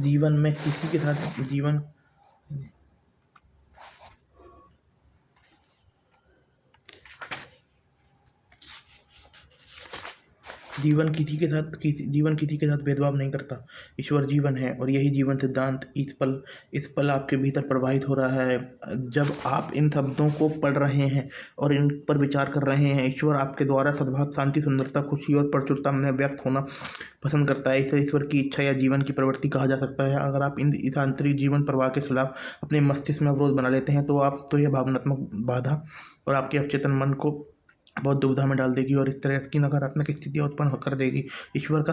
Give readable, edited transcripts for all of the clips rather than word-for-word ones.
जीवन में किसी के साथ जीवन किसी के साथ भेदभाव नहीं करता। ईश्वर जीवन है और यही जीवन सिद्धांत इस पल आपके भीतर प्रवाहित हो रहा है। जब आप इन शब्दों को पढ़ रहे हैं और इन पर विचार कर रहे हैं, ईश्वर आपके द्वारा सद्भाव, शांति, सुंदरता, खुशी और प्रचुरता में व्यक्त होना पसंद करता है। इसे ईश्वर की इच्छा या जीवन की प्रवृत्ति कहा जा सकता है। अगर आप इस आंतरिक जीवन प्रवाह के खिलाफ अपने मस्तिष्क में अवरोध बना लेते हैं तो यह भावनात्मक बाधा और आपके अवचेतन मन को बहुत दुविधा में डाल देगी और इस तरह की नकारात्मक स्थितियाँ उत्पन्न कर देगी। ईश्वर का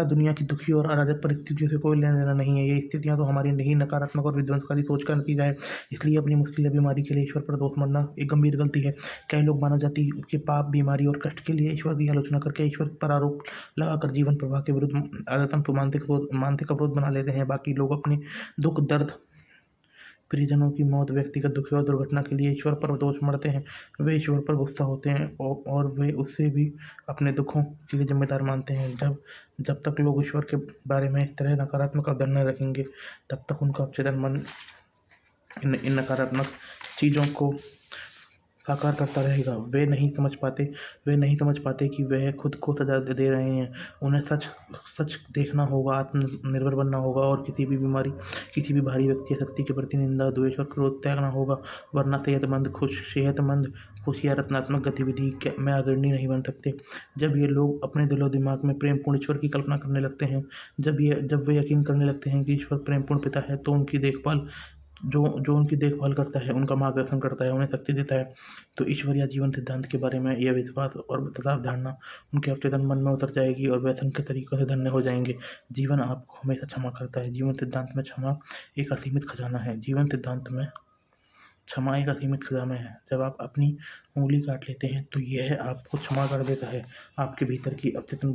दुनिया की दुखी और अराजक परिस्थितियों से कोई लेना देना नहीं है। ये स्थितियाँ तो हमारी नहीं नकारात्मक और विध्वंसकारी सोच का नतीजा है। इसलिए अपनी मुश्किल या बीमारी के लिए ईश्वर पर दोष मढ़ना एक गंभीर गलती है। कई लोग मानव जाति के पाप, बीमारी और कष्ट के लिए ईश्वर की आलोचना करके ईश्वर पर आरोप लगाकर जीवन प्रवाह के विरुद्ध आदतन मानसिक अवरोध बना लेते हैं। बाकी लोग अपने दुख, दर्द, परिजनों की मौत, व्यक्तिगत दुखी और दुर्घटना के लिए ईश्वर पर दोष मढ़ते हैं। वे ईश्वर पर गुस्सा होते हैं और वे उससे भी अपने दुखों के लिए जिम्मेदार मानते हैं। जब तक लोग ईश्वर के बारे में इस तरह नकारात्मक अवधारणा रखेंगे, तब तक उनका अवचेतन मन इन नकारात्मक चीज़ों को साकार करता रहेगा। वे नहीं समझ पाते कि वह खुद को सजा दे रहे हैं। उन्हें सच देखना होगा, आत्मनिर्भर बनना होगा और किसी भी भारी व्यक्ति या शक्ति के प्रति निंदा, द्वेष और क्रोध त्यागना होगा, वरना सेहतमंद खुशी या रचनात्मक गतिविधि में अग्रणी नहीं बन सकते। जब ये लोग अपने दिलो दिमाग में प्रेमपूर्ण ईश्वर की कल्पना करने लगते हैं, जब वे यकीन करने लगते हैं कि ईश्वर प्रेमपूर्ण पिता है, तो उनकी देखभाल करता है, उनका मार्गदर्शन करता है, उन्हें शक्ति देता है, तो ईश्वर या जीवन सिद्धांत के बारे में यह विश्वास और तथा अवधारणा उनके अवचेतन मन में उतर जाएगी और वे असंख्य तरीकों से धन्य हो जाएंगे। जीवन आपको हमेशा क्षमा करता है। जीवन सिद्धांत में क्षमा एक असीमित खजाना है। जीवन सिद्धांत में क्षमा एक असीमित खजाना है। जब आप अपनी उंगली काट लेते हैं तो यह आपको क्षमा कर देता है। आपके भीतर की अवचेतन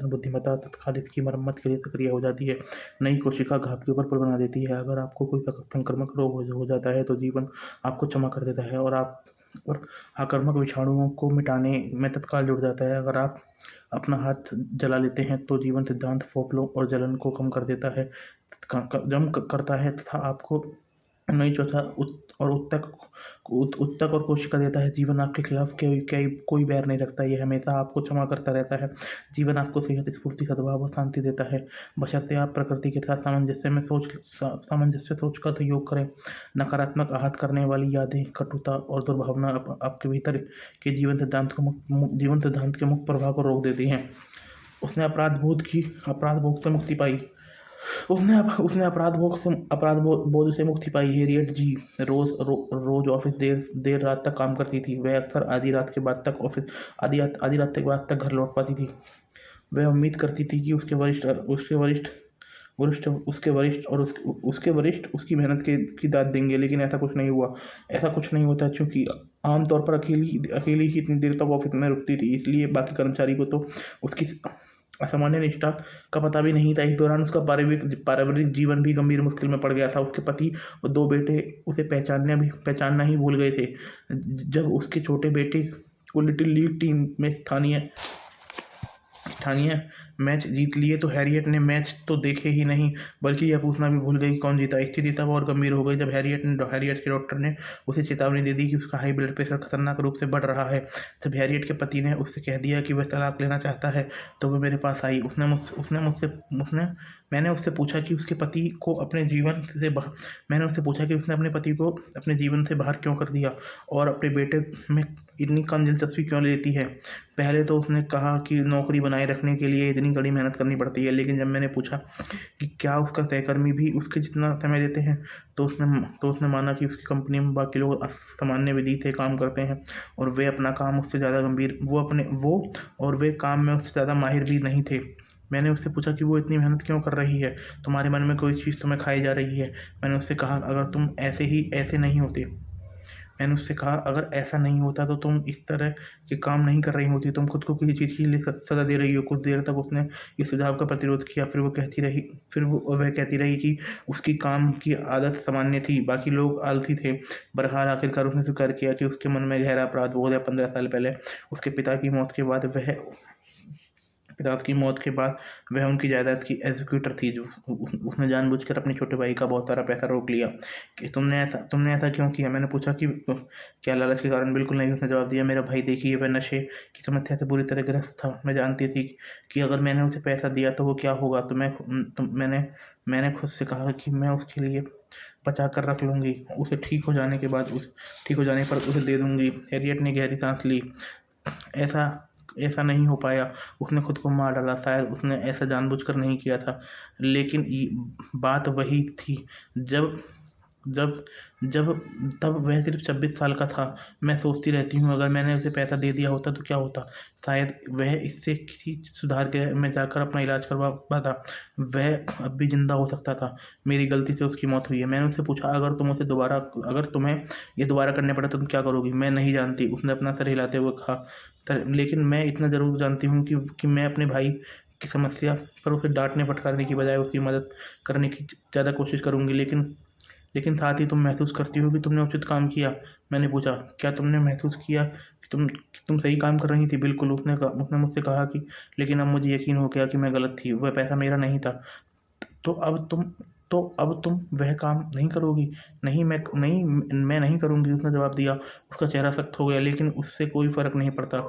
बुद्धिमत्ता तत्काल इसकी मरम्मत के लिए सक्रिय हो जाती है, नई कोशिका घाव के ऊपर पुल बना देती है। अगर आपको कोई संक्रामक रोग हो जाता है तो जीवन आपको क्षमा कर देता है और आक्रामक विषाणुओं को मिटाने में तत्काल जुड़ जाता है। अगर आप अपना हाथ जला लेते हैं तो जीवन सिद्धांत फोपलों और जलन को कम कर देता है, करता है तथा आपको नई त्वचा और उत्तक और कोशिका देता है। जीवन आपके खिलाफ कोई बैर नहीं रखता। यह हमेशा आपको क्षमा करता रहता है। जीवन आपको सेहत, स्फूर्ति, सद्भाव और शांति देता है, बशर्ते आप प्रकृति के साथ सामंजस्य सोच का सहयोग करें। नकारात्मक आहत करने वाली यादें, कटुता और दुर्भावना आपके भीतर के जीवन सिद्धांत के मुक्त प्रभाव को रोक देती हैं। उसने अपराध बोध से मुक्ति पाई। उसने अपराध बोध से मुक्ति पाई। हैरियट जी रोज ऑफिस देर रात तक काम करती थी। वह अक्सर आधी रात के बाद तक घर लौट पाती थी। वह उम्मीद करती थी कि उसके वरिष्ठ उसकी मेहनत की दाद देंगे, लेकिन ऐसा कुछ नहीं हुआ। ऐसा कुछ नहीं होता क्योंकि आमतौर पर अकेली ही इतनी देर तक ऑफिस में रुकती थी, इसलिए बाकी कर्मचारी को तो उसकी असामान्य निष्ठा का पता भी नहीं था। इस दौरान उसका पारिवारिक जीवन भी गंभीर मुश्किल में पड़ गया था। उसके पति और 2 बेटे उसे पहचानना ही भूल गए थे। जब उसके छोटे बेटे को लिटिल लीग टीम में स्थानीय मैच जीत लिए तो हैरियट ने मैच तो देखे ही नहीं, बल्कि यह पूछना भी भूल गई कौन जीता। स्थिति तब और गंभीर हो गई जब हैरियट के डॉक्टर ने उसे चेतावनी दे दी कि उसका हाई ब्लड प्रेशर खतरनाक रूप से बढ़ रहा है। जब हैरियट के पति ने उससे कह दिया कि वह तलाक लेना चाहता है तो वह मेरे पास आई। मैंने उससे पूछा कि उसने अपने पति को अपने जीवन से बाहर क्यों कर दिया और अपने बेटे में इतनी कम दिलचस्पी क्यों लेती है। पहले तो उसने कहा कि नौकरी बनाए रखने के लिए इतनी कड़ी मेहनत करनी पड़ती है, लेकिन जब मैंने पूछा कि क्या उसका सहकर्मी भी उसके जितना समय देते हैं तो उसने माना कि उसकी कंपनी में बाकी लोग सामान्य विधि से काम करते हैं और वे अपना काम उससे ज़्यादा गंभीर और वे काम में उससे ज़्यादा माहिर भी नहीं थे। मैंने उससे पूछा कि वो इतनी मेहनत क्यों कर रही है, तुम्हारे मन में कोई चीज़ तुम्हें खाई जा रही है। मैंने उससे कहा अगर तुम ऐसे नहीं होते मैंने उससे कहा अगर ऐसा नहीं होता तो तुम इस तरह के काम नहीं कर रही होती। तुम खुद को किसी चीज़ के लिए सजा दे रही हो। कुछ देर तक उसने इस सुझाव का प्रतिरोध किया, फिर वह कहती रही कि उसकी काम की आदत सामान्य थी, बाकी लोग आलसी थे। बहरहाल आखिरकार उसने स्वीकार किया कि उसके मन में गहरा अपराध बोध है। 15 साल पहले उसके पिता की मौत के बाद पिता की मौत के बाद वह उनकी जायदाद की एग्जीक्यूटर थी। जो उसने जानबूझकर अपने छोटे भाई का बहुत सारा पैसा रोक लिया कि तुमने ऐसा क्यों किया? मैंने पूछा कि क्या लालच के कारण? बिल्कुल नहीं, उसने जवाब दिया। मेरा भाई देखिए, वह नशे की समस्या से बुरी तरह ग्रस्त था। मैं जानती थी कि अगर मैंने उसे पैसा दिया तो वो क्या होगा। मैंने खुद से कहा कि मैं उसके लिए बचा कर रख लूँगी, उसे ठीक हो जाने पर उसे दे दूँगी। हैरियट ने गहरी सांस ली। ऐसा ऐसा नहीं हो पाया। उसने खुद को मार डाला। शायद उसने ऐसा जानबूझकर नहीं किया था, लेकिन बात वही थी। जब जब जब तब वह सिर्फ 26 साल का था। मैं सोचती रहती हूँ, अगर मैंने उसे पैसा दे दिया होता तो क्या होता। शायद वह इससे किसी सुधार गृह में जाकर अपना इलाज करवा पाता। वह अब भी जिंदा हो सकता था। मेरी गलती से उसकी मौत हुई है। मैंने उससे पूछा, अगर तुम्हें ये दोबारा करने पड़ा तो तुम क्या करोगी? मैं नहीं जानती, उसने अपना सर हिलाते हुए कहा। लेकिन मैं इतना ज़रूर जानती हूँ कि मैं अपने भाई की समस्या पर उसे डांटने फटकारने की बजाय उसकी मदद करने की ज़्यादा कोशिश करूँगी। लेकिन साथ ही तुम महसूस करती हो कि तुमने उचित काम किया? मैंने पूछा, क्या तुमने महसूस किया कि तुम सही काम कर रही थी? बिल्कुल, उसने मुझसे कहा कि लेकिन अब मुझे यकीन हो गया कि मैं गलत थी। वह पैसा मेरा नहीं था। तो अब तुम वह काम नहीं करोगी? मैं नहीं करूँगी, उसने जवाब दिया। उसका चेहरा सख्त हो गया, लेकिन उससे कोई फ़र्क नहीं पड़ता।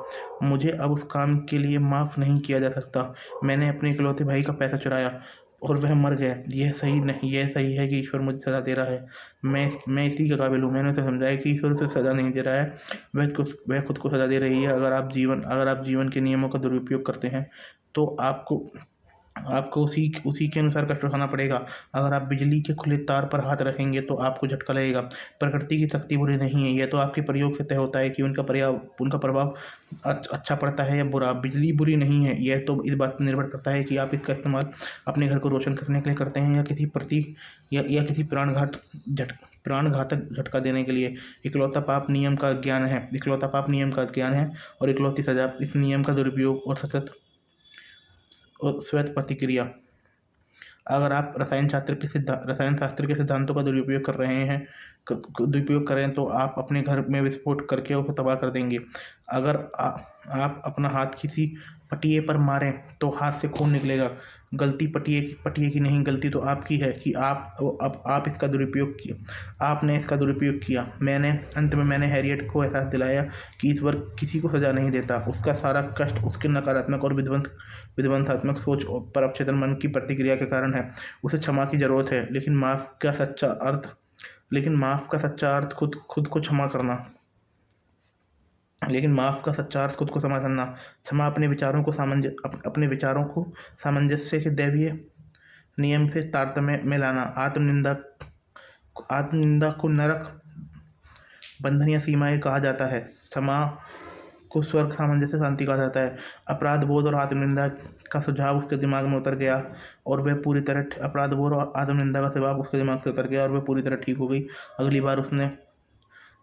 मुझे अब उस काम के लिए माफ़ नहीं किया जा सकता। मैंने अपने इकलौते भाई का पैसा चुराया और वह मर गया। यह सही है कि ईश्वर मुझे सज़ा दे रहा है। मैं इसी के काबिल हूँ। मैंने उसे समझाया कि ईश्वर उसे सज़ा नहीं दे रहा है, वह खुद को सज़ा दे रही है। अगर आप जीवन के नियमों का दुरुपयोग करते हैं, तो आपको उसी के अनुसार कष्ट उठाना पड़ेगा। अगर आप बिजली के खुले तार पर हाथ रखेंगे तो आपको झटका लगेगा। प्रकृति की शक्ति बुरी नहीं है, यह तो आपके प्रयोग से तय होता है कि उनका प्रभाव अच्छा पड़ता है या बुरा। बिजली बुरी नहीं है, यह तो इस बात पर निर्भर करता है कि आप इसका इस्तेमाल अपने घर को रोशन करने के लिए करते हैं या किसी प्राणघातक झटका देने के लिए। इकलौता पाप नियम का ज्ञान है, और इकलौती सजा इस नियम का दुरुपयोग और सतत और स्वतः प्रतिक्रिया। अगर आप रसायन शास्त्र के सिद्धांतों का दुरुपयोग करें तो आप अपने घर में विस्फोट करके उसे तबाह कर देंगे। अगर आप अपना हाथ किसी पटिए पर मारें तो हाथ से खून निकलेगा। गलती पटिए की नहीं, गलती तो आपकी है कि आपने इसका दुरुपयोग किया। अंत में मैंने हैरियट को एहसास दिलाया कि ईश्वर किसी को सजा नहीं देता। उसका सारा कष्ट उसके नकारात्मक और विध्वंसात्मक सोच पर अवचेतन मन की प्रतिक्रिया के कारण है। उसे क्षमा की जरूरत है, लेकिन माफ का सच्चा अर्थ खुद को क्षमा करना। क्षमा अपने विचारों को सामंजस्य के दैवीय नियम से तारतम्य में लाना। आत्मनिंदा को नरक, बंधन या सीमाएं कहा जाता है। क्षमा को स्वर्ग, सामंजस्य, शांति कहा जाता है। अपराध बोध और आत्मनिंदा का सुझाव उसके दिमाग में उतर गया और वह पूरी तरह अपराध बोध और आत्मनिंदा का स्वभाव उसके दिमाग से उतर गया और वह पूरी तरह ठीक हो गई। अगली बार उसने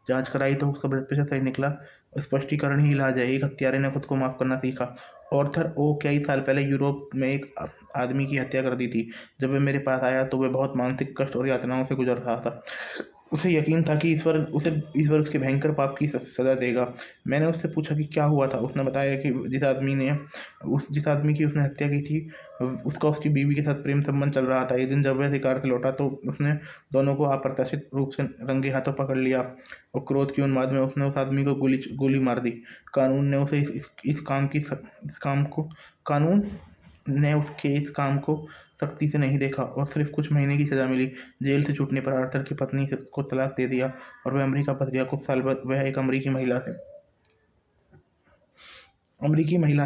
जांच कराई तो उसका ब्लड प्रेशर सही निकला। स्पष्टीकरण ही इलाज है। एक हत्यारे ने खुद को माफ करना सीखा। ऑर्थर ओ कई साल पहले यूरोप में एक आदमी की हत्या कर दी थी। जब वह मेरे पास आया तो वह बहुत मानसिक कष्ट और यातनाओं से गुजर रहा था। उसे यकीन था कि ईश्वर उसके भयंकर पाप की सजा देगा। मैंने उससे पूछा कि क्या हुआ था। उसने बताया कि जिस आदमी की उसने हत्या की थी, उसका उसकी बीवी के साथ प्रेम संबंध चल रहा था। एक दिन जब वह शिकार से लौटा तो उसने दोनों को अप्रत्याशित रूप से रंगे हाथों पकड़ लिया और क्रोध की उन्माद में उसने उस आदमी को गोली मार दी। कानून ने उसके इस काम को सख्ती से नहीं देखा और सिर्फ कुछ महीने की सजा मिली। जेल से छूटने पर आर्थर की पत्नी को तलाक दे दिया और वह अमेरिका बस गया। कुछ साल बाद वह एक अमेरिकी महिला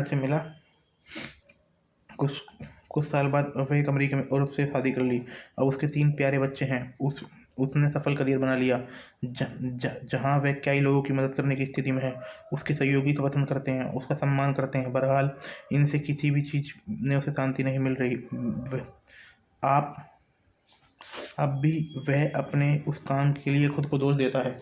से मिला। कुछ साल बाद वह एक अमेरिकी में और उससे शादी कर ली। अब उसके 3 प्यारे बच्चे हैं। उसने सफल करियर बना लिया, जहाँ वह कई लोगों की मदद करने की स्थिति में है। उसके सहयोगी उसे पसंद करते हैं, उसका सम्मान करते हैं। बहरहाल इनसे किसी भी चीज़ ने उसे शांति नहीं मिल रही। अब भी वह अपने उस काम के लिए खुद को दोष देता है।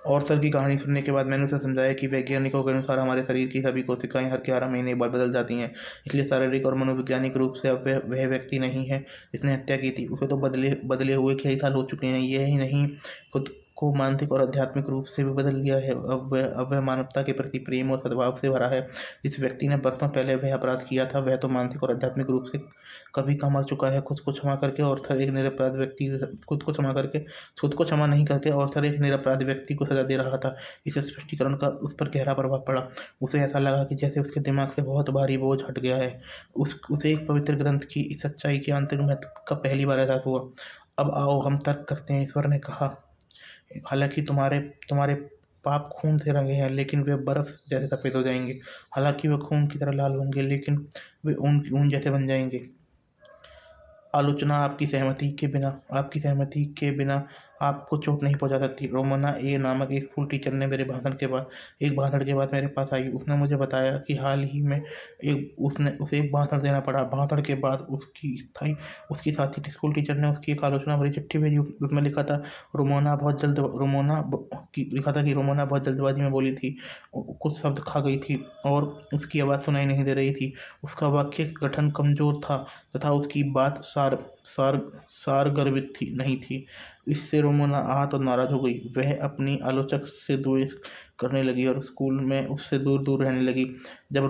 ऑर्थर की कहानी सुनने के बाद मैंने उसे समझाया कि वैज्ञानिकों के अनुसार हमारे शरीर की सभी कोशिकाएं हर 11 महीने बाद बदल जाती हैं। इसलिए शारीरिक और मनोवैज्ञानिक रूप से अब वह व्यक्ति नहीं है जिसने हत्या की थी। उसे तो बदले हुए कई साल हो चुके हैं। यह ही नहीं, खुद को मानसिक और आध्यात्मिक रूप से भी बदल दिया है। अब वह मानवता के प्रति प्रेम और सद्भाव से भरा है। जिस व्यक्ति ने बरसों पहले वह अपराध किया था, वह तो मानसिक और आध्यात्मिक रूप से कभी का मर चुका है। खुद को क्षमा करके और फिर एक निरपराध व्यक्ति खुद को क्षमा नहीं करके और फिर एक निरपराध व्यक्ति को सजा दे रहा था। इस स्पष्टीकरण का उस पर गहरा प्रभाव पड़ा। उसे ऐसा लगा कि जैसे उसके दिमाग से बहुत भारी बोझ हट गया है। उसे एक पवित्र ग्रंथ की इस सच्चाई के आंतरिक महत्व का पहली बार एहसास हुआ। अब आओ हम तर्क करते हैं, ईश्वर ने कहा। हालांकि तुम्हारे तुम्हारे पाप खून से रंगे हैं, लेकिन वे बर्फ जैसे सफ़ेद हो जाएंगे। हालांकि वे खून की तरह लाल होंगे, लेकिन वे ऊन ऊन जैसे बन जाएंगे। आलोचना आपकी सहमति के बिना आपको चोट नहीं पहुंचा सकती। रोमना ए नामक एक स्कूल टीचर ने एक भाषण के बाद मेरे पास आई। उसने मुझे बताया कि हाल ही में उसे एक भाषण देना पड़ा। भाषण के बाद उसकी साथी स्कूल टीचर ने उसकी एक आलोचना भरी चिट्ठी भेजी। उसमें लिखा था कि रोमोना बहुत जल्दबाजी में बोली थी, कुछ शब्द खा गई थी और उसकी आवाज़ सुनाई नहीं दे रही थी। उसका वाक्य गठन कमजोर था तथा उसकी बात सारगर्भित नहीं थी। इससे रोमोना आहत और नाराज हो गई। वह अपनी आलोचक से द्वेष करने लगी और स्कूल में उससे दूर दूर रहने लगी। जब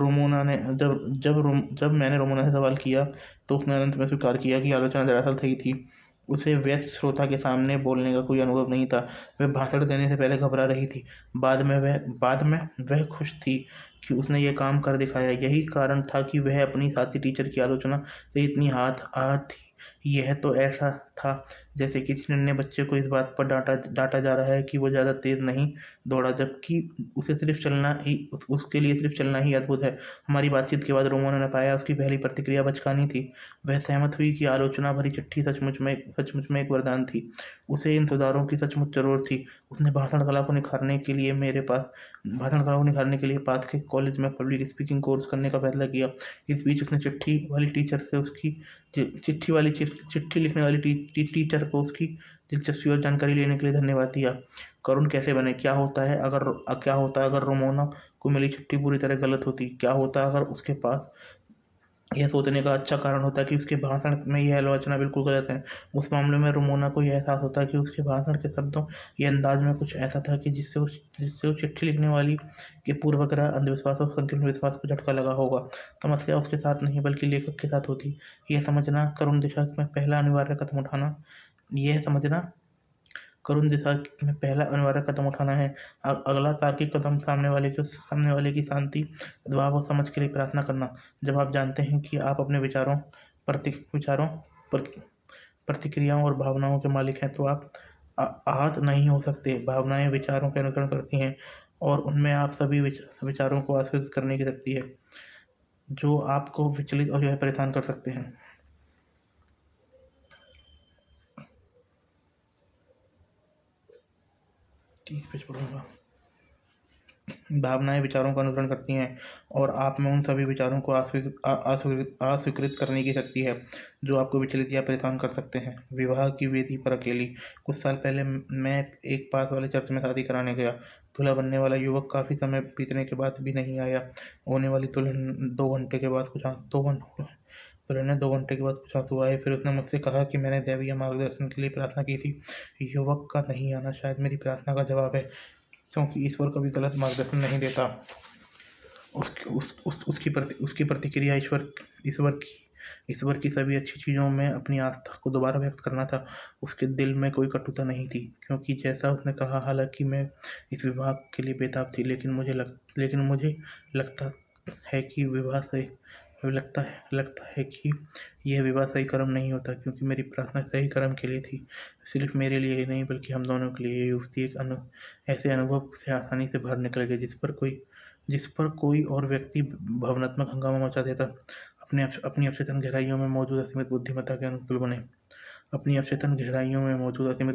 मैंने रोमोना से सवाल किया तो उसने अंत में स्वीकार किया कि आलोचना दरअसल सही थी। उसे व्यस्त श्रोता के सामने बोलने का कोई अनुभव नहीं था। वह भाषण देने से पहले घबरा रही थी। बाद में वह खुश थी कि उसने ये काम कर दिखाया। यही कारण था कि वह अपनी साथी टीचर की आलोचना से इतनी आहत थी। यह तो ऐसा था जैसे किसी नन्हे बच्चे को इस बात पर डांटा जा रहा है कि वो ज़्यादा तेज नहीं दौड़ा, जबकि उसके लिए सिर्फ चलना ही अद्भुत है। हमारी बातचीत के बाद रोमोना ने पाया उसकी पहली प्रतिक्रिया बचकानी थी। वह सहमत हुई कि आलोचना भरी चिट्ठी सचमुच में एक वरदान थी। उसे इन सुधारों की सचमुच जरूरत थी। उसने भाषण कला को निखारने के लिए पास के कॉलेज में पब्लिक स्पीकिंग कोर्स करने का फैसला किया। इस बीच उसने चिट्ठी लिखने वाली टीचर को उसकी दिलचस्पी और जानकारी लेने के लिए धन्यवाद दिया। करुण कैसे बने? क्या होता अगर रोमोना को मिली चिट्ठी पूरी तरह गलत होती? क्या होता अगर उसके पास यह सोचने का अच्छा कारण होता कि उसके भाषण में यह आलोचना बिल्कुल गलत है? उस मामले में रोमोना को यह एहसास होता कि उसके भाषण के शब्दों या अंदाज में कुछ ऐसा था कि जिससे उस चिट्ठी लिखने वाली के पूर्वाग्रह, अंधविश्वास और संकीर्ण विश्वास को झटका लगा होगा। समस्या उसके साथ नहीं बल्कि लेखक के साथ होती। यह समझना करुण दिशा में पहला अनिवार्य कदम उठाना है। अगला तार्किक कदम सामने वाले की शांति, सद्भाव और समझ के लिए प्रार्थना करना। जब आप जानते हैं कि आप अपने विचारों, प्रतिक्रियाओं और भावनाओं के मालिक हैं, तो आप आहत नहीं हो सकते। भावनाएं विचारों का अनुसरण करती हैं और उनमें आप सभी विचारों को आश्रित करने की शक्ति है, जो आपको विचलित और परेशान कर सकते हैं। 30 पेज पढ़ूंगा। भावनाएं विचारों का अनुसरण करती हैं और आप में उन सभी विचारों को अस्वीकृत करने की शक्ति है, जो आपको विचलित या परेशान कर सकते हैं। विवाह की वेदी पर अकेली। कुछ साल पहले मैं एक पास वाले चर्च में शादी कराने गया। दूल्हा बनने वाला युवक काफ़ी समय बीतने के बाद भी नहीं आया। होने वाली दुल्हन 2 घंटे के बाद कुछ आंसू आए। फिर उसने मुझसे कहा कि मैंने दैवीय मार्गदर्शन के लिए प्रार्थना की थी। युवक का नहीं आना शायद मेरी प्रार्थना का जवाब है, क्योंकि ईश्वर कभी गलत मार्गदर्शन नहीं देता। उसकी प्रतिक्रिया ईश्वर की सभी अच्छी चीज़ों में अपनी आस्था को दोबारा व्यक्त करना था। उसके दिल में कोई कटुता नहीं थी, क्योंकि जैसा उसने कहा, हालांकि मैं इस विवाह के लिए बेताब थी, लेकिन मुझे लगता है कि यह विवाह सही कर्म नहीं होता, क्योंकि मेरी प्रार्थना सही कर्म के लिए थी। सिर्फ मेरे लिए ही नहीं, बल्कि हम दोनों के लिए। ये युवती ऐसे अनुभव से आसानी से बाहर निकल गई जिस पर कोई और व्यक्ति भावनात्मक हंगामा मचा देता। अपनी अवचेतन गहराइयों में मौजूद असीमित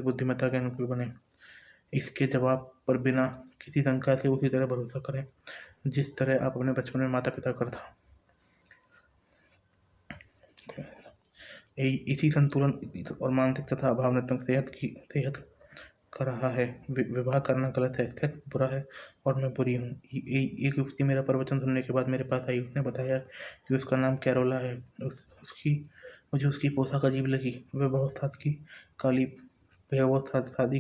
बुद्धिमत्ता के अनुकूल बने। इसके जवाब पर बिना किसी शंका से उसी तरह भरोसा करें जिस तरह आप अपने बचपन में माता पिता कर था। इसी संतुलन और मानसिक तथा भावनात्मक सेहत कर रहा है। विवाह करना गलत है, सेक्स बुरा है और मैं बुरी हूँ। एक युवती मेरा प्रवचन सुनने के बाद मेरे पास आई। उसने बताया कि उसका नाम कैरोला है। मुझे उसकी पोशाक अजीब लगी। वह बहुत सादी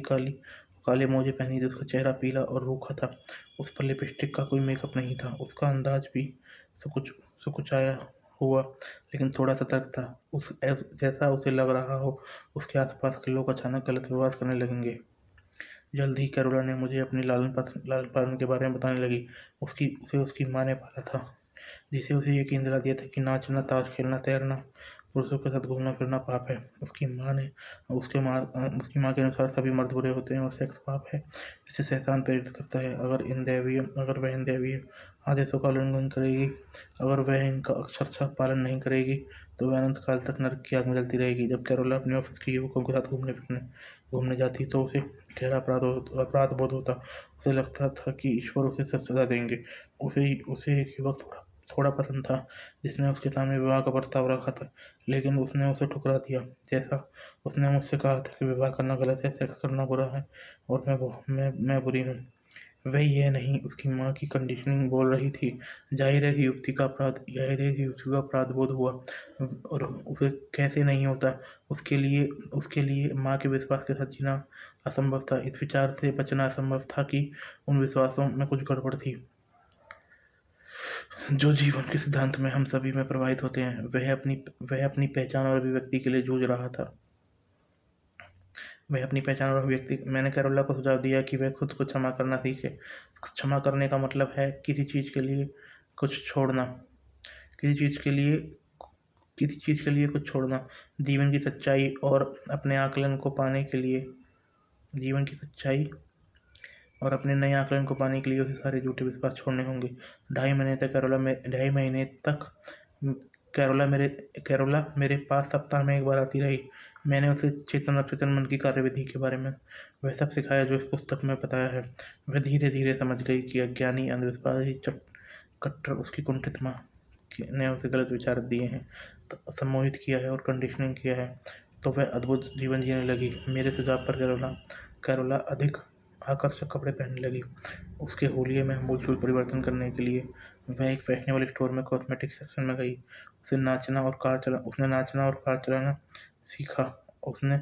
काली काले मोजे पहनी थी। उसका चेहरा पीला और रूखा था। उस पर लिपस्टिक का कोई मेकअप नहीं था। उसका अंदाज भी सुकुचाया हुआ लेकिन थोड़ा सतर्क था। जैसा उसे लग रहा हो उसके आसपास के लोग अचानक गलत व्यवहार करने लगेंगे। जल्द ही कैरोला ने मुझे अपनी लालन पालन के बारे में बताने लगी। उसे उसकी माँ ने पाला था, जिसे उसे यकीन दिला दिया था कि नाचना, ताश खेलना, तैरना, पुरुषों के साथ घूमना फिरना पाप है। उसकी माँ के अनुसार सभी मर्द बुरे होते हैं और सेक्स पाप है, इसे शैतान प्रेरित करता है। अगर वह इन दैवीय आदेशों का उल्लंघन करेगी, अगर वह इनका अक्षरशः पालन नहीं करेगी, तो वह अनंत काल तक नरक की आग में जलती रहेगी। जब कैरोला अपने ऑफिस के युवकों के साथ घूमने जाती तो उसे गहरा अपराध बोध होता। उसे लगता था कि ईश्वर उसे सजा देंगे। उसे एक युवक थोड़ा पसंद था, जिसने उसके सामने विवाह का प्रस्ताव रखा था, लेकिन उसने उसे ठुकरा दिया। जैसा उसने मुझसे कहा था कि विवाह करना गलत है, सेक्स करना बुरा है और मैं बुरी हूँ। वह यह नहीं, उसकी माँ की कंडीशनिंग बोल रही थी। जाहिर है युवती का अपराध बोध हुआ, और उसे कैसे नहीं होता। उसके लिए माँ के विश्वास के साथ जीना असंभव था। इस विचार से बचना असंभव था कि उन विश्वासों में कुछ गड़बड़ थी, जो जीवन के सिद्धांत में हम सभी में प्रवाहित होते हैं। वह अपनी पहचान और अभिव्यक्ति के लिए जूझ रहा था। मैंने कैरोला को सुझाव दिया कि वह खुद को क्षमा करना सीखे। क्षमा करने का मतलब है किसी चीज़ के लिए कुछ छोड़ना, कुछ छोड़ना। जीवन की सच्चाई और अपने आकलन को पाने के लिए जीवन की सच्चाई और अपने नए आकलन को पाने के लिए उसे सारे झूठे विश्वास छोड़ने होंगे। 2.5 महीने तक कैरोला मेरे पास सप्ताह में एक बार आती रही। मैंने उसे चेतन और चेतन मन की कार्यविधि के बारे में वह सब सिखाया जो इस पुस्तक में बताया है। वह धीरे धीरे समझ गई कि अज्ञानी, अंधविश्वासी, कट्टर उसकी कुंठित माँ ने उसे गलत विचार दिए हैं, सम्मोहित किया है और कंडीशनिंग किया है। तो वह अद्भुत जीवन जीने लगी। मेरे सुझाव पर कैरोला अधिक आकर्षक कपड़े पहनने लगी। उसके होलिये में मूलचूल परिवर्तन करने के लिए वह एक फैशनेबल स्टोर में कॉस्मेटिक सेक्शन में गई। उसने नाचना और कार चलाना सीखा। उसने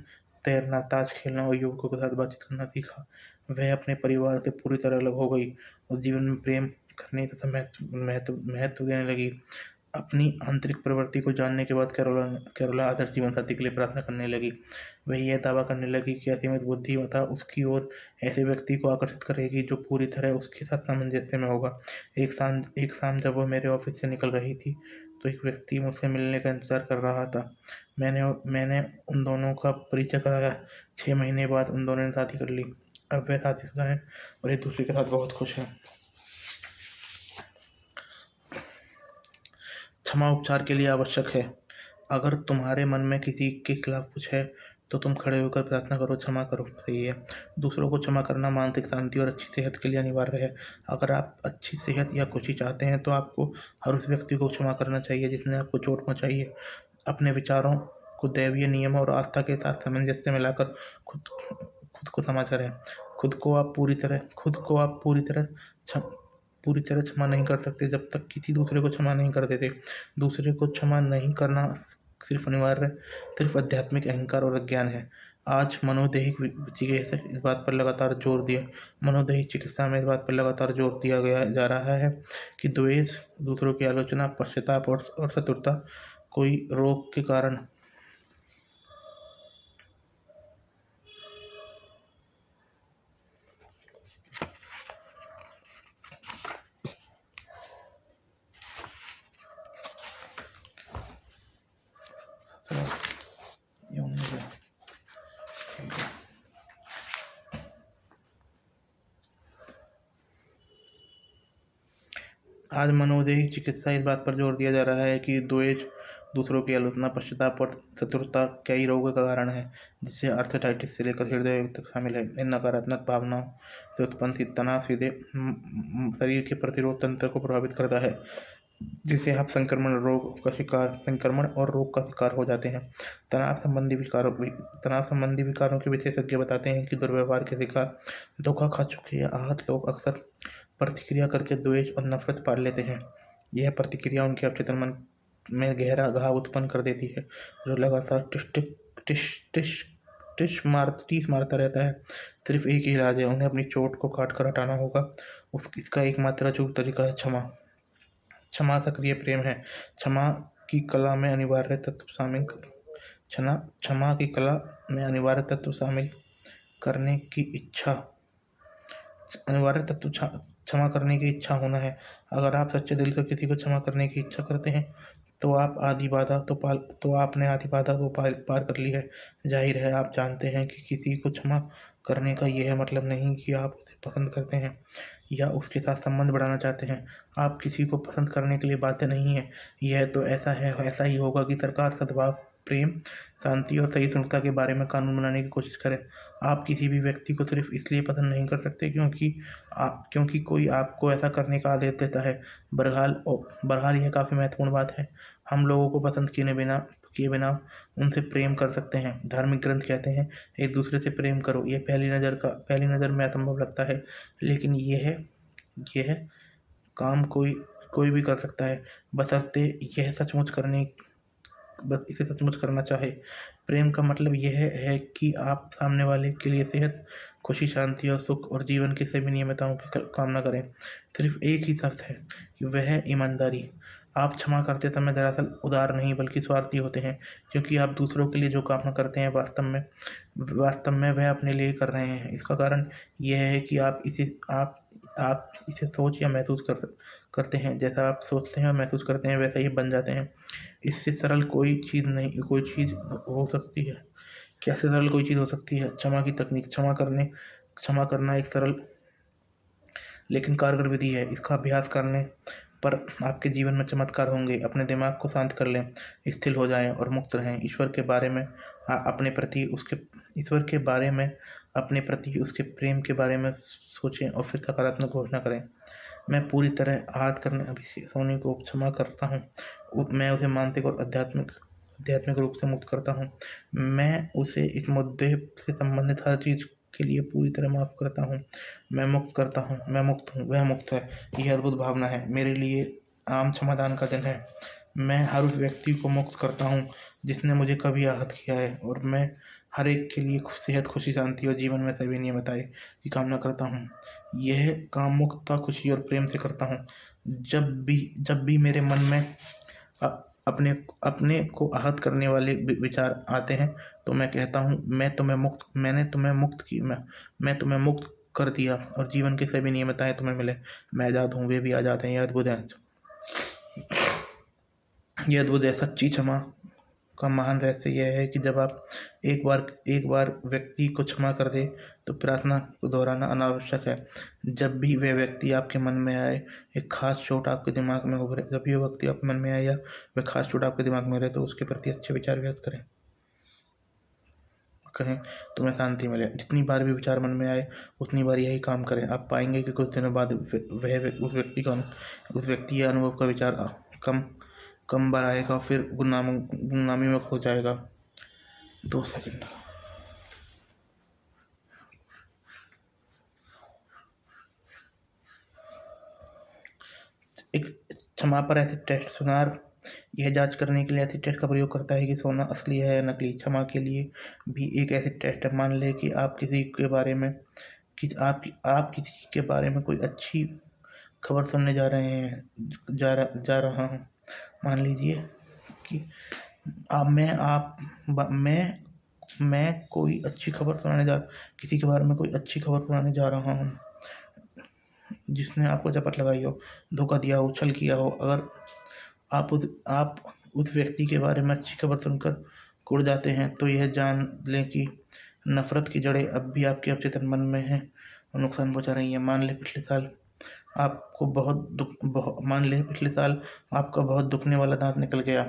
तैरना, ताश खेलना और युवकों के साथ बातचीत करना सीखा। वह अपने परिवार से पूरी तरह अलग हो गई और जीवन में प्रेम करने तथा महत्व देने लगी। अपनी आंतरिक प्रवृत्ति को जानने के बाद कैरोला आदर्श जीवन साथी के लिए प्रार्थना करने लगी। वह यह दावा करने लगी कि असीमित बुद्धिमत्ता उसकी ओर ऐसे व्यक्ति को आकर्षित करेगी जो पूरी तरह उसके साथ सामंजस्य में होगा। एक शाम जब वह मेरे ऑफिस से निकल रही थी, तो एक व्यक्ति मुझसे मिलने का इंतजार कर रहा था। मैंने उन दोनों का परिचय कराया। 6 महीने बाद उन दोनों ने शादी कर ली। अब वह शादीशुदा हैं और एक दूसरे के साथ बहुत खुश हैं। क्षमा उपचार के लिए आवश्यक है। अगर तुम्हारे मन में किसी के खिलाफ कुछ है, तो तुम खड़े होकर प्रार्थना करो, क्षमा करो। सही है। दूसरों को क्षमा करना मानसिक शांति और अच्छी सेहत के लिए अनिवार्य है। अगर आप अच्छी सेहत या खुशी चाहते हैं, तो आपको हर उस व्यक्ति को क्षमा करना चाहिए जिसने आपको चोट पहुँचाई है। अपने विचारों को दैवीय नियम और आस्था के साथ सामंजस्य में लाकर खुद खुद को क्षमा करें। खुद को आप पूरी तरह क्षमा नहीं कर सकते जब तक किसी दूसरे को क्षमा नहीं कर देते। दूसरे को क्षमा नहीं करना सिर्फ आध्यात्मिक अहंकार और अज्ञान है। आज मनोदैहिक चिकित्सा इस बात पर लगातार जोर दिया गया जा रहा है कि द्वेष, दूसरों की आलोचना, पश्चाताप और शत्रुता कोई रोग के कारण आज मनोदैहिक चिकित्सा इस बात पर जोर दिया जा रहा है कि द्वेष, दूसरों की आलोचना, पश्चाताप और शत्रुता कई रोगों का कारण है, जिससे आर्थराइटिस से लेकर हृदय रोग तक शामिल है। इन नकारात्मक भावनाओं से उत्पन्न तनाव सीधे शरीर के प्रतिरोध तंत्र को प्रभावित करता है, जिससे आप संक्रमण और रोग का शिकार हो जाते हैं। तनाव संबंधी विकारों के विशेषज्ञ बताते हैं कि दुर्व्यवहार के शिकार, धोखा खा चुके या आहत लोग अक्सर प्रतिक्रिया करके द्वेष और नफरत पाल लेते हैं। यह प्रतिक्रिया उनके अवचेतन मन में गहरा घाव उत्पन्न कर देती है, जो लगातार टिस टिस टिस टीस मारता रहता है। सिर्फ एक ही इलाज है, उन्हें अपनी चोट को काट कर हटाना होगा। इसका एकमात्र अचूक तरीका है क्षमा। क्षमा सक्रिय प्रेम है। क्षमा की कला में अनिवार्य तत्व शामिल क्षमा क्षमा की कला में अनिवार्य तत्व शामिल करने की इच्छा अनिवार्य तत्व क्षमा करने की इच्छा होना है। अगर आप सच्चे दिल से किसी को क्षमा करने की इच्छा करते हैं तो आपने आधी बाधा तो पार कर ली है। जाहिर है आप जानते हैं कि किसी को क्षमा करने का यह मतलब नहीं कि आप उसे पसंद करते हैं या उसके साथ संबंध बढ़ाना चाहते हैं। आप किसी को पसंद करने के लिए बाध्य नहीं हैं। यह तो ऐसा ही होगा कि सरकार सद्भाव, प्रेम, शांति और सहिष्णुता के बारे में कानून बनाने की कोशिश करे। आप किसी भी व्यक्ति को सिर्फ इसलिए पसंद नहीं कर सकते क्योंकि कोई आपको ऐसा करने का आदेश देता है। बहरहाल यह काफ़ी महत्वपूर्ण बात है। हम लोगों को पसंद किए बिना उनसे प्रेम कर सकते हैं। धार्मिक ग्रंथ कहते हैं एक दूसरे से प्रेम करो। यह पहली नज़र में असंभव लगता है, लेकिन यह काम कोई भी कर सकता है, बशर्ते बस इसे सचमुच करना चाहे। प्रेम का मतलब यह है कि आप सामने वाले के लिए सेहत, खुशी, शांति और सुख और जीवन की सभी नियमितताओं की कामना करें। सिर्फ एक ही शर्त है कि वह ईमानदारी। आप क्षमा करते समय दरअसल उदार नहीं बल्कि स्वार्थी होते हैं, क्योंकि आप दूसरों के लिए जो कामना करते हैं वास्तव में वह अपने लिए कर रहे हैं। इसका कारण यह है कि आप इसे सोच या महसूस करते हैं। जैसा आप सोचते हैं और महसूस करते हैं वैसा ही बन जाते हैं। इससे सरल कोई चीज़ हो सकती है। कैसे सरल कोई चीज़ हो सकती है? क्षमा की तकनीक। क्षमा करना एक सरल लेकिन कारगर विधि है। इसका अभ्यास करने पर आपके जीवन में चमत्कार होंगे। अपने दिमाग को शांत कर लें, स्थिर हो जाएं और मुक्त रहें। ईश्वर के बारे में अपने प्रति उसके प्रेम के बारे में सोचें और फिर सकारात्मक घोषणा करें। मैं पूरी तरह आहत करने अभी सोनी को क्षमा करता हूँ। मैं उसे मानसिक और आध्यात्मिक रूप से मुक्त करता हूँ। मैं उसे इस मुद्दे से संबंधित हर चीज़ के लिए पूरी तरह माफ़ करता हूँ। मैं मुक्त हूँ, वह मुक्त है। यह अद्भुत भावना है। मेरे लिए आम क्षमादान का दिन है। मैं हर उस व्यक्ति को मुक्त करता हूँ जिसने मुझे कभी आहत किया है, और मैं हर एक के लिए सेहत, खुशी, शांति और जीवन में सभी नियमितताएं की कामना करता हूँ। यह काम मुक्तता, खुशी और प्रेम से करता हूँ। जब भी मेरे मन में अपने अपने को आहत करने वाले विचार आते हैं तो मैं कहता हूँ मैंने तुम्हें मुक्त कर दिया और जीवन की सभी नियमितताएं तुम्हें मिले। मैं आज़ाद हूँ, वे भी आज़ाद हैं। यह अद्भुत है। सच्ची क्षमा का महान रहस्य यह है कि जब आप एक बार व्यक्ति को क्षमा कर दे तो प्रार्थना को दोहराना अनावश्यक है। जब भी वह व्यक्ति आपके मन में आए, एक खास चोट आपके दिमाग में उभरे जब ये व्यक्ति आपके मन में आए या वह खास चोट आपके दिमाग में रहे तो उसके प्रति अच्छे विचार व्यक्त कहें, तुम्हें शांति मिले। जितनी बार भी विचार मन में आए उतनी बार यही काम करें। आप पाएंगे कि कुछ दिनों बाद उस व्यक्ति या अनुभव का विचार कम बार आएगा, फिर गुमनामी में खो जाएगा। 2 सेकंड। एक क्षमा पर एसिड टेस्ट। सुनार यह जांच करने के लिए एसिड टेस्ट का प्रयोग करता है कि सोना असली है या नकली। क्षमा के लिए भी एक एसिड टेस्ट है। मान लें कि आप किसी के बारे में कोई अच्छी खबर सुनने जा रहा हूँ। मान लीजिए कि मैं कोई अच्छी खबर किसी के बारे में कोई अच्छी खबर सुनाने जा रहा हूँ जिसने आपको झपट लगाई हो, धोखा दिया हो, छल किया हो। अगर आप उस व्यक्ति के बारे में अच्छी खबर सुनकर कुढ़ जाते हैं तो यह जान लें कि नफरत की जड़ें अब भी आपके अवचेतन मन में हैं और नुकसान पहुंचा रही हैं। मान लें पिछले साल आपका बहुत दुखने वाला दांत निकल गया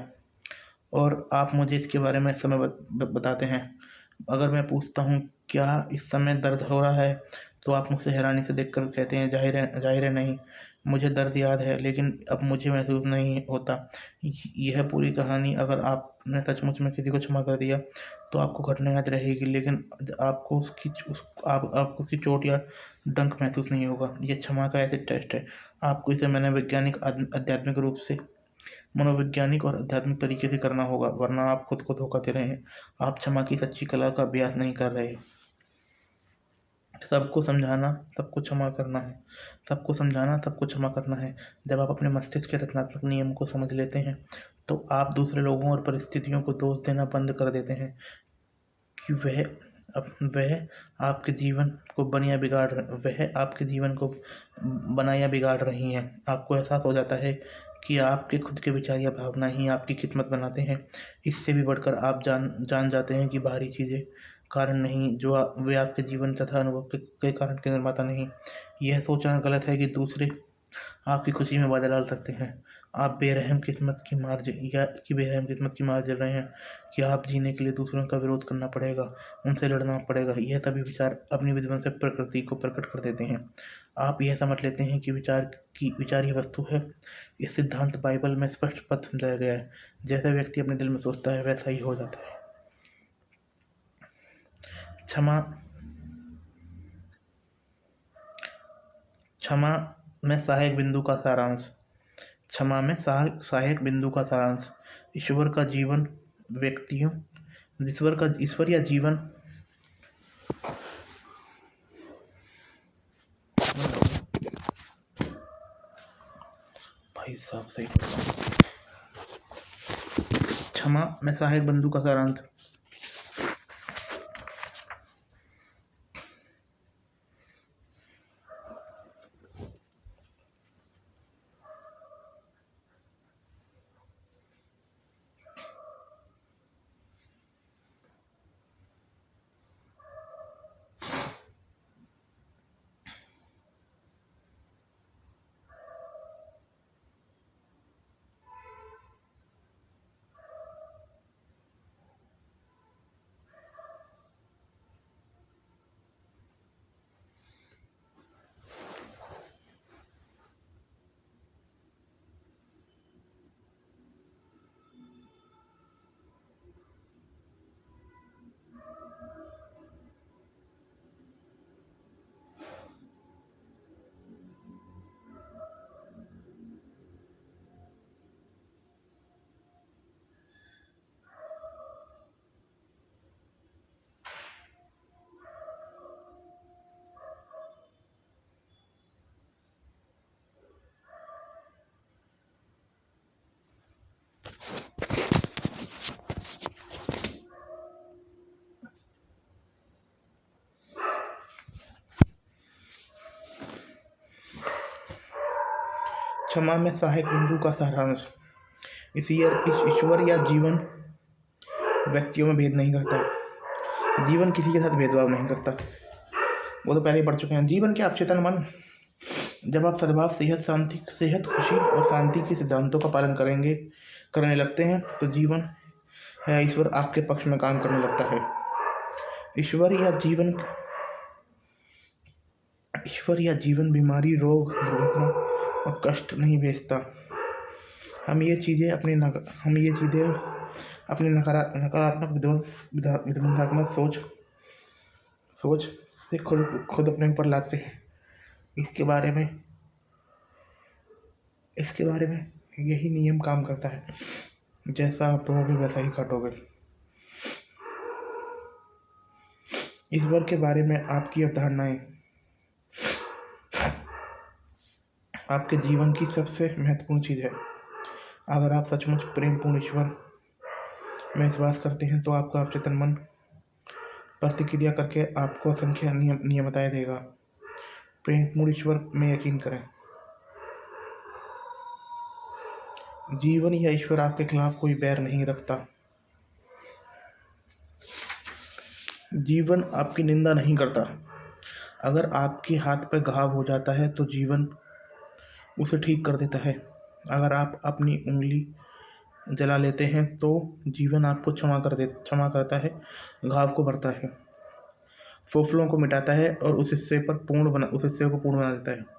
और आप मुझे इसके बारे में इस समय बताते हैं। अगर मैं पूछता हूँ क्या इस समय दर्द हो रहा है तो आप मुझसे हैरानी से देखकर कहते हैं जाहिर है नहीं, मुझे दर्द याद है लेकिन अब मुझे महसूस नहीं होता। यह पूरी कहानी। अगर आपने सचमुच में किसी को क्षमा कर दिया तो आपको घटना याद रहेगी, लेकिन आपको उसकी चोट या डंक महसूस नहीं होगा। यह क्षमा का ऐसे टेस्ट है। आपको इसे मैंने वैज्ञानिक आध्यात्मिक रूप से मनोवैज्ञानिक और आध्यात्मिक तरीके से करना होगा, वरना आप खुद को धोखा दे रहे हैं। आप क्षमा की सच्ची कला का अभ्यास नहीं कर रहे। सबको समझाना, सबको क्षमा करना है। सबको समझाना, सबको क्षमा करना है। जब आप अपने मस्तिष्क के रचनात्मक नियम को समझ लेते हैं, तो आप दूसरे लोगों और परिस्थितियों को दोष देना बंद कर देते हैं कि वह आपके जीवन को बना या बिगाड़ रही हैं। आपको एहसास हो जाता है कि आपके खुद के विचार या भावना ही आपकी किस्मत बनाते हैं। इससे भी बढ़कर आप जान जाते हैं कि बाहरी चीज़ें कारण नहीं, वे आपके जीवन तथा अनुभव के कारण के निर्माता नहीं। यह सोचना गलत है कि दूसरे आपकी खुशी में बाधा डाल सकते हैं। आप बेरहम किस्मत की मार झेल रहे हैं कि आप जीने के लिए दूसरों का विरोध करना पड़ेगा, उनसे लड़ना पड़ेगा। यह सभी विचार अपनी विध्वंसक प्रकृति को प्रकट कर देते हैं। आप यह समझ लेते हैं कि विचार ही वस्तु है। इस सिद्धांत बाइबल में स्पष्ट पद समझाया गया है। जैसा व्यक्ति अपने दिल में सोचता है, वैसा ही हो जाता है। क्षमा क्षमा में सहायक बिंदु का सारांश। क्षमा में सहायक बिंदु का सारांश। ईश्वर का जीवन व्यक्तियों ईश्वर या जीवन भाई साहब सही। क्षमा में सहायक बिंदु का सारांश। क्षमा में सहायक बिंदु का सारांश। ईश्वर या जीवन व्यक्तियों में भेद नहीं करता। जीवन किसी के साथ भेदभाव नहीं करता। वो तो पहले ही पढ़ चुके हैं। जीवन के अवचेतन मन, जब आप सद्भाव, सेहत, खुशी और शांति के सिद्धांतों का पालन करने लगते हैं, तो जीवन है ईश्वर आपके पक्ष में काम करने लगता है। ईश्वर या जीवन बीमारी, रोग, दुर्घटना और कष्ट नहीं भेजता। हम ये चीज़ें अपनी नकारात्मक विध्वंसात्मक सोच से खुद अपने ऊपर लाते हैं। इसके बारे में यही नियम काम करता है। जैसा आप बोओगे वैसा ही काटोगे। ईश्वर के बारे में आपकी अवधारणाएं आपके जीवन की सबसे महत्वपूर्ण चीज़ है। अगर आप सचमुच प्रेमपूर्ण ईश्वर में विश्वास करते हैं, तो आपका अवचेतन मन प्रतिक्रिया करके आपको असंख्य नियमताएं देगा। प्रेमपूर्ण ईश्वर में यकीन करें। जीवन या ईश्वर आपके खिलाफ कोई बैर नहीं रखता। जीवन आपकी निंदा नहीं करता। अगर आपके हाथ पर घाव हो जाता है, तो जीवन उसे ठीक कर देता है। अगर आप अपनी उंगली जला लेते हैं, तो जीवन आपको क्षमा करता है, घाव को भरता है, फोफलों को मिटाता है और उस हिस्से को पूर्ण बना देता है।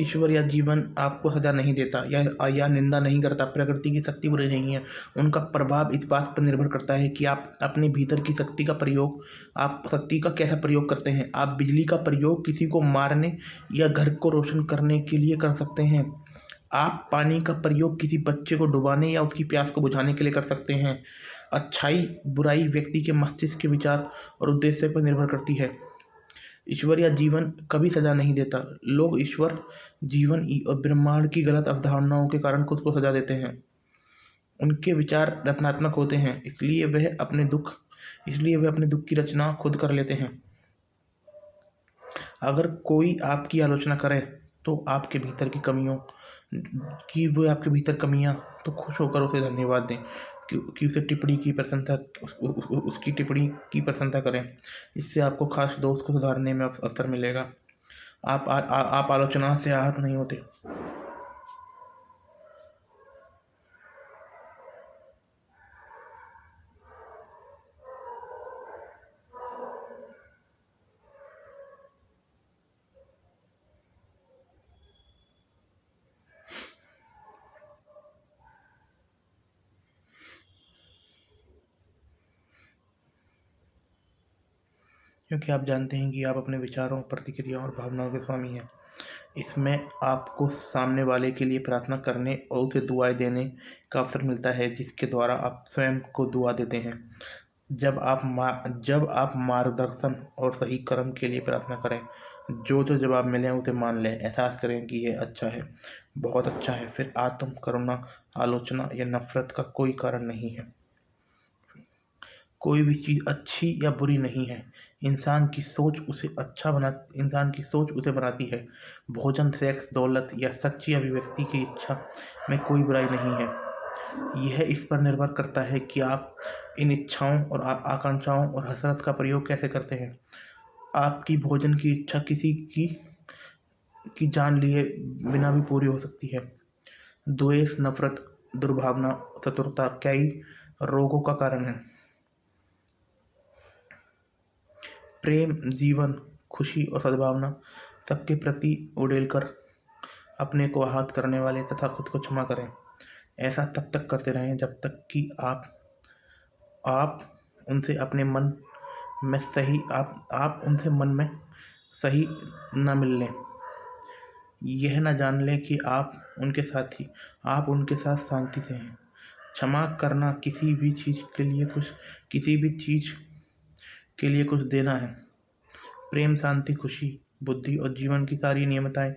ईश्वर या जीवन आपको सजा नहीं देता या निंदा नहीं करता। प्रकृति की शक्ति बुरी नहीं है। उनका प्रभाव इस बात पर निर्भर करता है कि आप अपने भीतर की शक्ति का प्रयोग, आप शक्ति का कैसा प्रयोग करते हैं। आप बिजली का प्रयोग किसी को मारने या घर को रोशन करने के लिए कर सकते हैं। आप पानी का प्रयोग किसी बच्चे को डुबाने या उसकी प्यास को बुझाने के लिए कर सकते हैं। अच्छाई बुराई व्यक्ति के मस्तिष्क के विचार और उद्देश्य पर निर्भर करती है। ईश्वर या जीवन कभी सजा नहीं देता। लोग ईश्वर, जीवन और ब्रह्मांड की गलत अवधारणाओं के कारण खुद को सजा देते हैं। उनके विचार रचनात्मक होते हैं, इसलिए वे अपने दुख की रचना खुद कर लेते हैं। अगर कोई आपकी आलोचना करे तो आपके भीतर की कमियों कि वो आपके भीतर कमियां, तो खुश होकर उसे धन्यवाद दें कि उसकी टिप्पणी की प्रशंसा करें। इससे आपको खास दोस्त को सुधारने में अवसर मिलेगा। आप आलोचना से आहत नहीं होते। क्योंकि आप जानते हैं कि आप अपने विचारों, प्रतिक्रियाओं और भावनाओं के स्वामी हैं। इसमें आपको सामने वाले के लिए प्रार्थना करने और उसे दुआएं देने का अवसर मिलता है, जिसके द्वारा आप स्वयं को दुआ देते हैं। जब आप मार्गदर्शन और सही कर्म के लिए प्रार्थना करें, जो जवाब मिले उसे मान लें। एहसास करें कि यह अच्छा है, बहुत अच्छा है। फिर आत्म करुणा, आलोचना या नफरत का कोई कारण नहीं है। कोई भी चीज़ अच्छी या बुरी नहीं है। इंसान की सोच उसे बनाती है। भोजन, सेक्स, दौलत या सच्ची अभिव्यक्ति की इच्छा में कोई बुराई नहीं है। यह इस पर निर्भर करता है कि आप इन इच्छाओं और आकांक्षाओं और हसरत का प्रयोग कैसे करते हैं। आपकी भोजन की इच्छा किसी की जान लिए बिना भी पूरी हो सकती है। द्वेष, नफरत, दुर्भावना, शत्रुता कई रोगों का कारण है। प्रेम, जीवन, खुशी और सद्भावना सबके प्रति उड़ेलकर अपने को आहत करने वाले तथा खुद को क्षमा करें। ऐसा तब तक करते रहें जब तक कि आप उनसे अपने मन में सही आप उनसे मन में सही न मिल लें। यह न जान लें कि आप उनके साथ शांति से हैं। क्षमा करना किसी भी चीज़ के लिए कुछ देना है। प्रेम, शांति, खुशी, बुद्धि और जीवन की सारी नियमताएं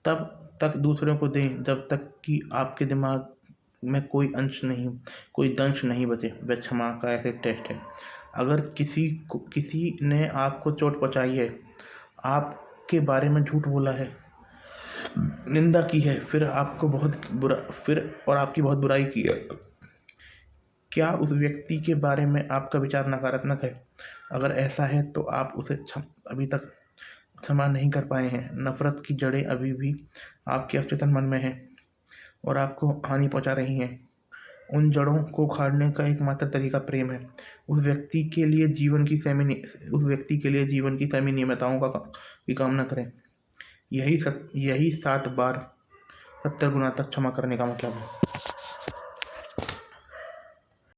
तब तक दूसरों को दें जब तक कि आपके दिमाग में कोई दंश नहीं बचे। वह क्षमा का ऐसे टेस्ट है। अगर किसी ने आपको चोट पहुंचाई है, आपके बारे में झूठ बोला है, निंदा की है, फिर आपकी बहुत बुराई की है, क्या उस व्यक्ति के बारे में आपका विचार नकारात्मक है? अगर ऐसा है तो आप उसे अभी तक क्षमा नहीं कर पाए हैं। नफरत की जड़ें अभी भी आपके अवचेतन मन में हैं और आपको हानि पहुंचा रही हैं। उन जड़ों को उखाड़ने का एकमात्र तरीका प्रेम है। उस व्यक्ति के लिए जीवन की सैमी नियमताओं की कामना करें। यही 7 बार 70 गुना तक क्षमा करने का मतलब है।